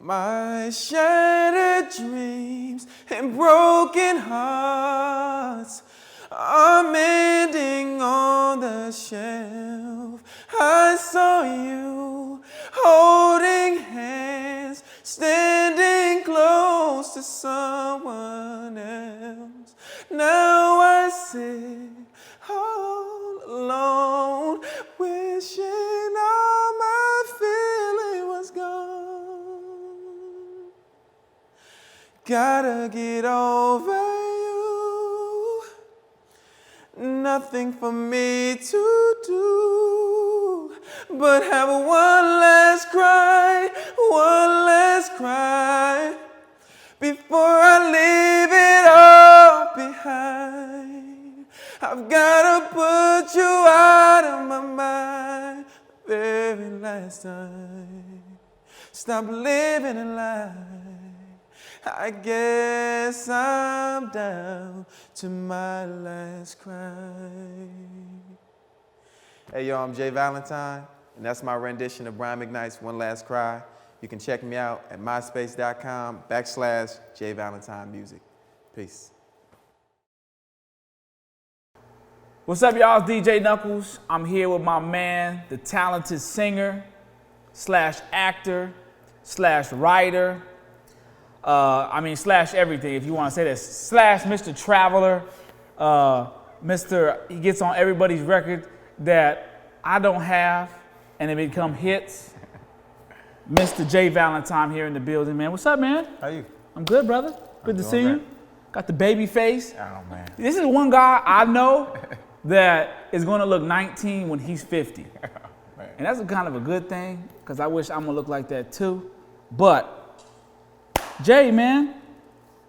my shattered dreams and broken hearts are mending on the shelf. I saw you holding hands, standing close to someone else. Now I sit all alone, wishing all my feeling was gone. Gotta get over you. Nothing for me to do but have one last cry before I leave it all behind. I've gotta put you out of my mind the very last time. Stop living a lie. I guess I'm down to my last cry. Hey, yo, I'm J Valentine, and that's my rendition of Brian McKnight's One Last Cry. You can check me out at myspace.com/J Valentine Music. Peace. What's up, y'all? It's DJ Knuckles. I'm here with my man, the talented singer, / writer, / everything, if you want to say that, / Mr. Traveler, he gets on everybody's record that I don't have, and they become hits. Mr. J Valentine here in the building, man. What's up, man? How you? I'm good, brother. Good to see you. Got the baby face. Oh, man. This is one guy I know that is going to look 19 when he's 50. And that's kind of a good thing, because I wish I'm going to look like that too. But, Jay, man,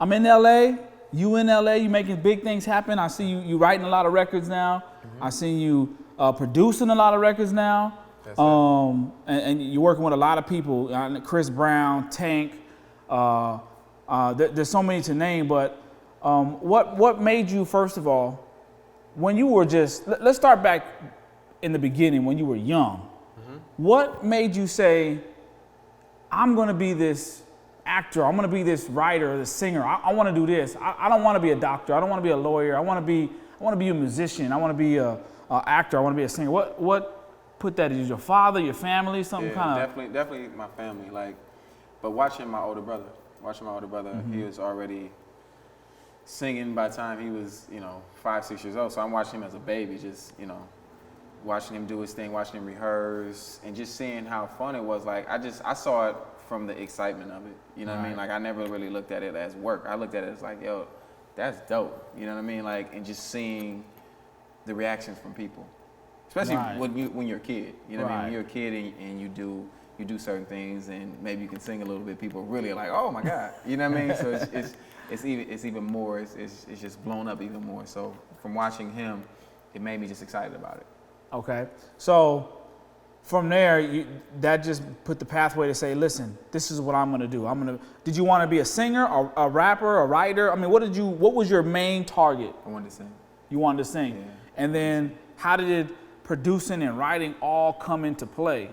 I'm in LA. You in LA, you making big things happen. I see you writing a lot of records now. I see you producing a lot of records now. And you're working with a lot of people, Chris Brown, Tank. There's so many to name, but what made you, first of all, when you were let's start back in the beginning when you were young. What made you say, I'm going to be this actor, I'm going to be this writer, this singer, I want to do this. I don't want to be a doctor, I don't want to be a lawyer, I want to be a musician, I want to be an actor, I want to be a singer. What put that? Is your father, your family, something kind of? Definitely my family. But watching my older brother, he was already singing by the time he was, 5, 6 years old. So I'm watching him as a baby, just, watching him do his thing, watching him rehearse, and just seeing how fun it was. Like, I saw it from the excitement of it. You know what I mean? Like, I never really looked at it as work. I looked at it as like, yo, that's dope. You know what I mean? Like, and just seeing the reactions from people. Especially when you're a kid, you know what I mean? When you're a kid and you do certain things, and maybe you can sing a little bit, people really are like, oh my God, you know what I mean? So it's even more, it's just blown up even more. So from watching him, it made me just excited about it. Okay, so from there, that just put the pathway to say, listen, this is what I'm gonna do. Did you want to be a singer, a rapper, a writer? I mean, what was your main target? I wanted to sing. You wanted to sing, yeah. And then how did producing and writing all come into play? It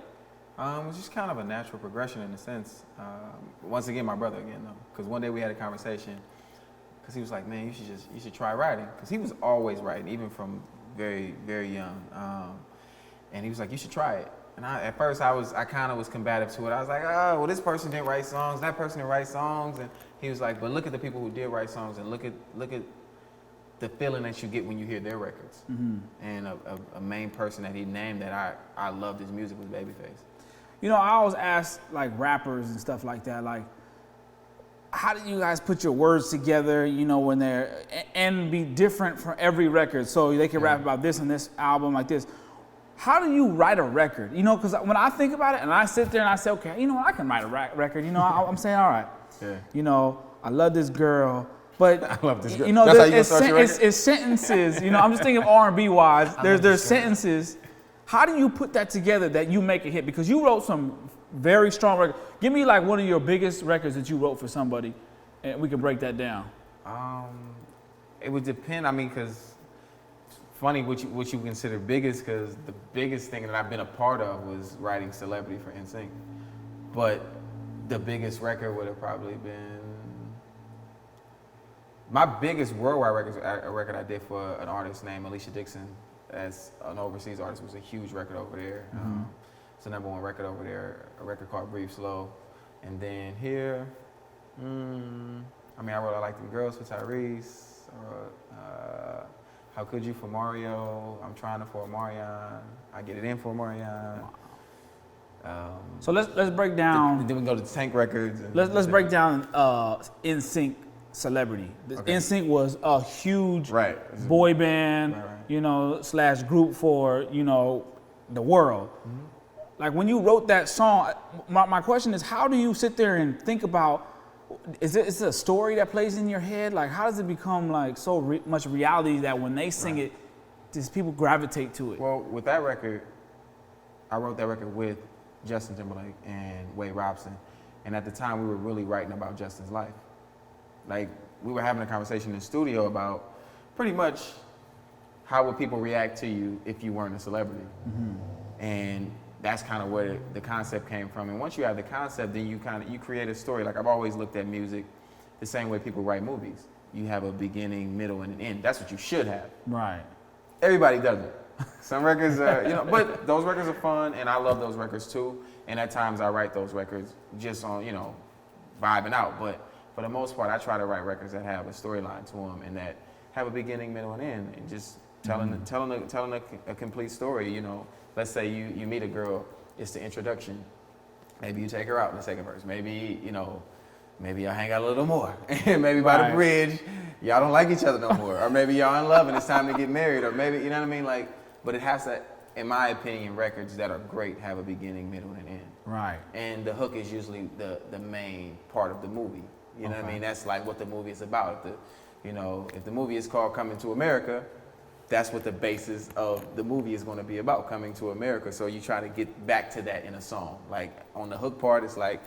was just kind of a natural progression in a sense. Once again, my brother again though, because one day we had a conversation, because he was like, man, you should try writing, because he was always writing, even from very, very young. And he was like, you should try it. And at first I kind of was combative to it. I was like, oh, well, this person didn't write songs, that person didn't write songs. And he was like, but look at the people who did write songs, and look at the feeling that you get when you hear their records. And a main person that he named that I loved his music was Babyface. I always ask like rappers and stuff like that, like, how do you guys put your words together, when they're, and be different from every record? So they can rap about this and this album like this. How do you write a record? Because when I think about it and I sit there and I say, okay, I can write a record. I'm saying, all right, I love this girl. But I love this girl. It's sentences. I'm just thinking of R&B wise. There's sentences. How do you put that together that you make a hit? Because you wrote some very strong records. Give me like one of your biggest records that you wrote for somebody, and we can break that down. It would depend. Because funny what you consider biggest, because the biggest thing that I've been a part of was writing Celebrity for NSYNC. But The biggest record would have probably been my biggest worldwide record I did for an artist named Alicia Dixon, as an overseas artist. It was a huge record over there. It's the #1 record over there. A record called Breathe Slow, and then here, I wrote I Like Them Girls for Tyrese. I wrote How Could You for Mario. I'm Trying to for Marion. I Get It In for Marion. So let's break down. Then we go to Tank Records. Let's break down NSYNC celebrity. Okay. NSYNC was a huge boy band, / group for the world. Like when you wrote that song, my question is, how do you sit there and think about? Is it a story that plays in your head? Like how does it become like so much reality that when they sing it, does people gravitate to it? Well, with that record, I wrote that record with Justin Timberlake and Wade Robson, and at the time we were really writing about Justin's life. Like we were having a conversation in the studio about pretty much how would people react to you if you weren't a celebrity, and that's kind of where the concept came from. And once you have the concept, then you create a story. Like I've always looked at music the same way people write movies. You have a beginning, middle, and an end. That's what you should have. Right. Everybody doesn't. Some records are, but those records are fun, and I love those records too. And at times I write those records just on, vibing out. But for the most part, I try to write records that have a storyline to them and that have a beginning, middle, and end, and just telling a complete story. Let's say you meet a girl, it's the introduction. Maybe you take her out in the second verse. Maybe maybe y'all hang out a little more. Maybe by the bridge, y'all don't like each other no more. Or maybe y'all in love and it's time to get married. Or maybe, you know what I mean? Like, but it has to, in my opinion, records that are great have a beginning, middle, and end. Right. And the hook is usually the main part of the movie. You know what I mean? That's like what the movie is about. If the movie is called Coming to America, that's what the basis of the movie is going to be about, coming to America. So you try to get back to that in a song. Like on the hook part, it's like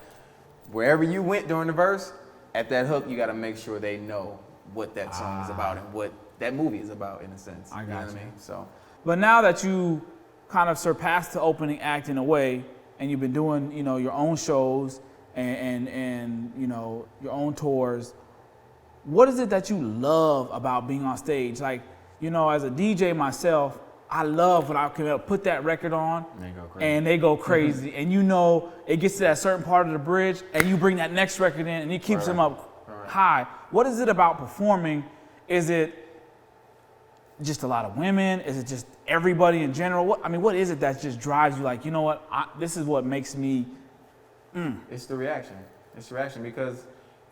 wherever you went during the verse, at that hook, you got to make sure they know what that song is about and what that movie is about in a sense. I got you. Know what I mean? So, but now that you kind of surpassed the opening act in a way, and you've been doing, your own shows and your own tours, what is it that you love about being on stage? Like, as a DJ myself, I love when I can put that record on and they go crazy. And it gets to that certain part of the bridge and you bring that next record in and it keeps them up high. What is it about performing? Is it just a lot of women? Is it just everybody in general? What is it that just drives you like, this is what makes me... It's the reaction. It's the reaction because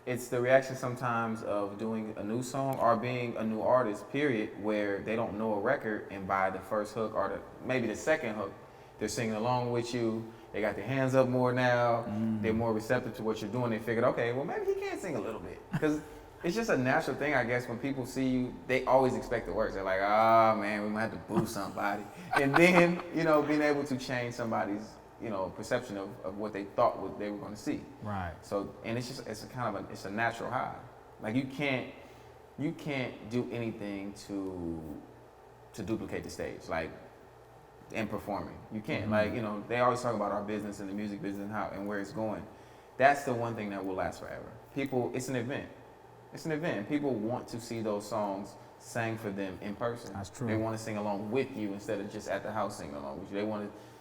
it's the reaction sometimes of doing a new song or being a new artist, period, where they don't know a record and by the first hook or maybe the second hook, they're singing along with you. They got their hands up more now. They're more receptive to what you're doing. They figured, okay, well, maybe he can sing a little bit. Because it's just a natural thing, I guess, when people see you, they always expect the words. They're like, man, we might have to boo somebody. And then, being able to change somebody's perception of what they thought they were going to see. Right. So, and it's a natural high. Like you can't do anything to duplicate the stage, like in performing. You can't. Like, they always talk about our business and the music business and where it's going. That's the one thing that will last forever. People, it's an event. It's an event. People want to see those songs sang for them in person. That's true. They want to sing along with you instead of just at the house singing along with you.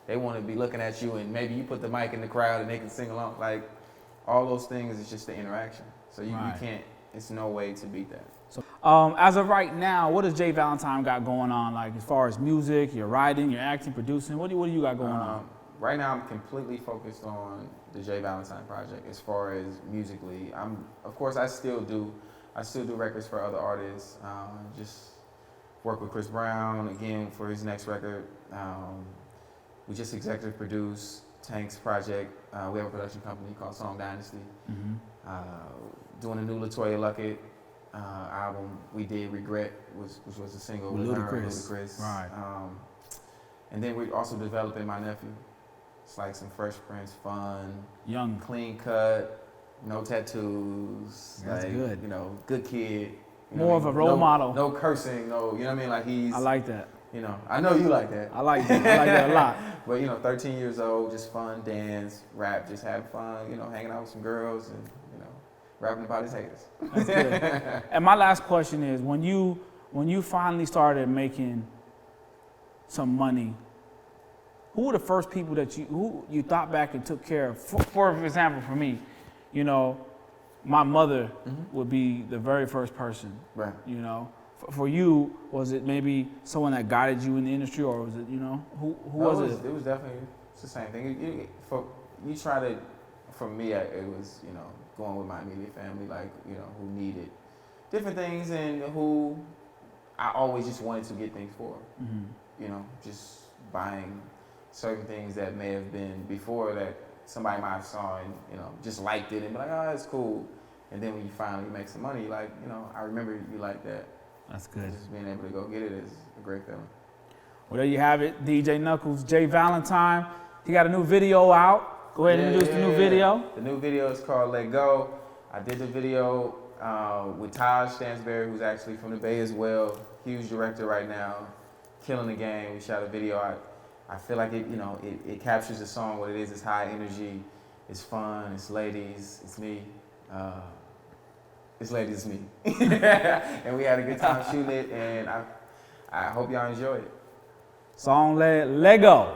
They want to be looking at you and maybe you put the mic in the crowd and they can sing along. Like all those things is just the interaction. So you can't, it's no way to beat that. So as of right now, what does J Valentine got going on? Like as far as music, your writing, your acting, producing, what do you got going on? Right now I'm completely focused on the J Valentine project as far as musically. Of course I still do records for other artists. Just work with Chris Brown again for his next record. We just executive produced Tank's project. We have a production company called Song Dynasty. Doing a new LaToya Luckett album. We did Regret, which was a single with Ludacris. Right. And then we're also developing my nephew. It's like some Fresh Prince fun, young, clean cut, no tattoos. That's like, good. Good kid. More of a role model. No cursing. No, you know what I mean? Like I like that. You know, I know you like that. I like that. I like that a lot. But, you know, 13 years old, just fun, dance, rap, just having fun, you know, hanging out with some girls and, you know, rapping about his haters. That's good. And my last question is, when you finally started making some money, who were the first people that who you thought back and took care of? For example, for me, you know, my mother would be the very first person. Right. You know, for you, was it maybe someone that guided you in the industry, or was it, you know, who was it? It was definitely the same thing. You try to, for me, it was, you know, going with my immediate family, like, you know, who needed different things and who I always just wanted to get things for. You know, just buying certain things that may have been before that somebody might have saw and, you know, just liked it and be like, oh, it's cool. And then when you finally make some money, like, you know, I remember you like that. That's good. Just being able to go get it is a great feeling. Well, there you have it. DJ Knuckles, J Valentine. He got a new video out. Go ahead and introduce the new video. The new video is called Let Go. I did the video with Taj Stansberry, who's actually from the Bay as well. Huge director right now, killing the game. We shot a video. I feel like it, you know, it captures the song, what it is. It's high energy, it's fun, it's ladies, it's me. It's ladies, it's me. And we had a good time shooting it, and I hope y'all enjoy it. Song Lego.